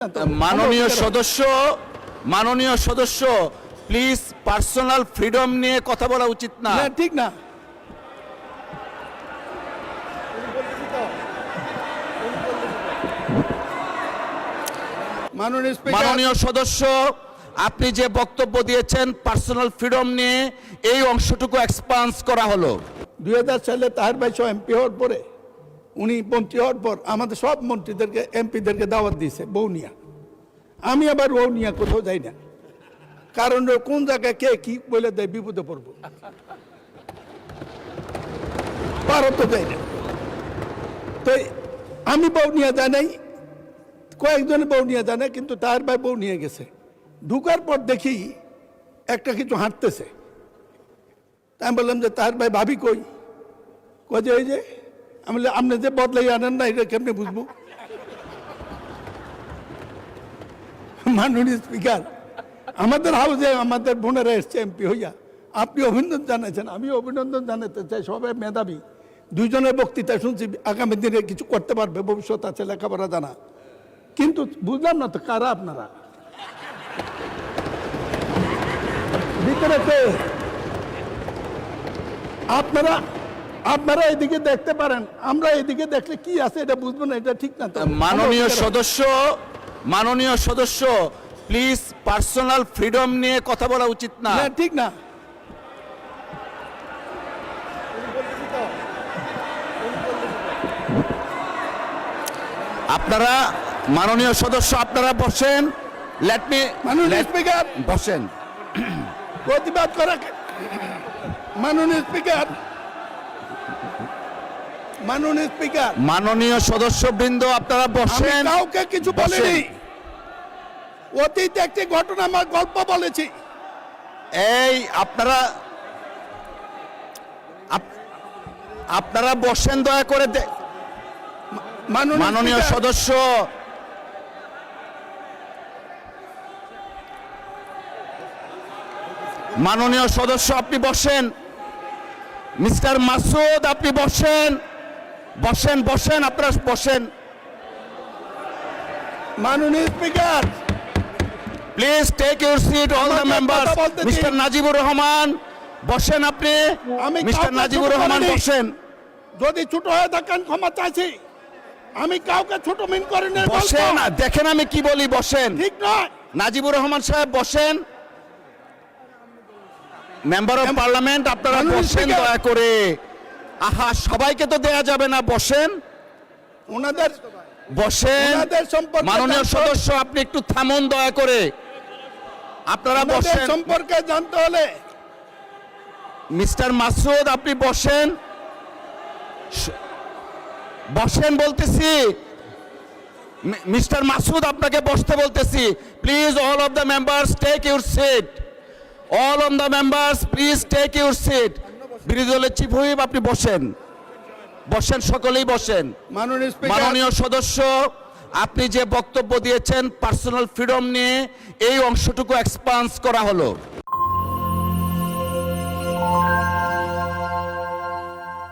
মাননীয় সদস্য please personal freedom নিয়ে কথা বলা উচিত না। ঠিক না। মাননীয় সদস্য আপনি যে বক্তব্য দিয়েছেন পার্সোনাল ফ্রিডম নিয়ে এই অংশটুকু এক্সপান্স করা হলো। 2000 সালে তাহের ভাই এমপি হওয়ার পরে উনি মন্ত্রী হওয়ার পর আমাদের সব মন্ত্রীদেরকে এমপিদেরকে দাওয়াত দিয়েছে বৌনিয়া। আমি আবার বৌনিয়া কোথাও যাই না, কারণ কোন জায়গায় কে কি বলে দেয় বিপদে পড়ব, পারত যাই না। তো আমি বৌনিয়া যাই নাই, কয়েকজনে বৌনিয়া যায় না, কিন্তু তাহের ভাই বৌনিয়া গেছে। ঢুকার পর দেখি একটা কিছু হাঁটতেছে। আমি বললাম যে তাহের ভাই ভাবি কই? কই যে ওই যে। আমি বললাম আপনি যে বদলাই আনেন না, এটা কেমনি বুঝবো? মাননীয় স্পিকার, আমাদের হাউসে আমাদের বোনেরা এসছে এমপি হইয়া, আপনি অভিনন্দন জানাচ্ছেন, আমি অভিনন্দন জানাতে চাই। সবাই মেধাবী, দুইজনের বক্তৃতা শুনছি, আগামী দিনে কিছু করতে পারবে, ভবিষ্যৎ আছে, লেখাপড়া জানা। কিন্তু বুঝলাম না তো কারা আপনারা ভিতরে কে? আপনারা এদিকে দেখতে পারেন, আমরা এদিকে দেখলে কি আছে এটা বুঝবো না, এটা ঠিক না। মাননীয় সদস্য প্লিজ পার্সোনাল ফ্রিডম নিয়ে কথা বলা উচিত না। ঠিক না। আপনারা মাননীয় সদস্য আপনারা বসেন। লেট মি মাননীয় স্পিকার বসেন। প্রতিবাদ করা মাননীয় স্পিকার, মাননীয় সদস্যবৃন্দ আপনারা বসেন। কাউকে কিছু বলিনি, অতীতে একটি ঘটনা আমার গল্প বলেছি। এই আপনারা বসেন দয়া করে। মাননীয় সদস্য আপনি বসেন। মিস্টার মাসুদ আপনি বসেন। আপনারা বসেন। মাননীয় speaker please take your seat all the members. Mister Najibur Rahman বসেন। আপনি মিস্টার নাজিবুর রহমান বসেন। যদি ছোট হয়ে থাকেন ক্ষমা চাইছি, আমি কাউকে ছোট মিন করিনি। বসেন, দেখেন আমি কি বলি, বসেন। ঠিক নয়। নাজিবুর রহমান সাহেব বসেন। মেম্বার অফ পার্লামেন্ট আপনারা বসেন দয়া করে। আহা, সবাইকে তো দেয়া যাবে না, বসেন। ওনাদের বসেন। মাননীয় সদস্য আপনি একটু থামুন দয়া করে। আপনারা বসেন। সম্পর্কে জানতে হলে মিস্টার মাসুদ আপনি বসেন। বলতেছি। মিস্টার মাসুদ আপনাকে বসতে বলতেছি। Please all of the members take your seat. All of the members please take your seat. বিরোধী দলের চিফ হুইপ আপনি বসেন। সকলেই বসেন। মাননীয় সদস্য আপনি যে বক্তব্য দিয়েছেন পার্সোনাল ফ্রিডম নিয়ে এই অংশটুকু এক্সপান্স করা হলো।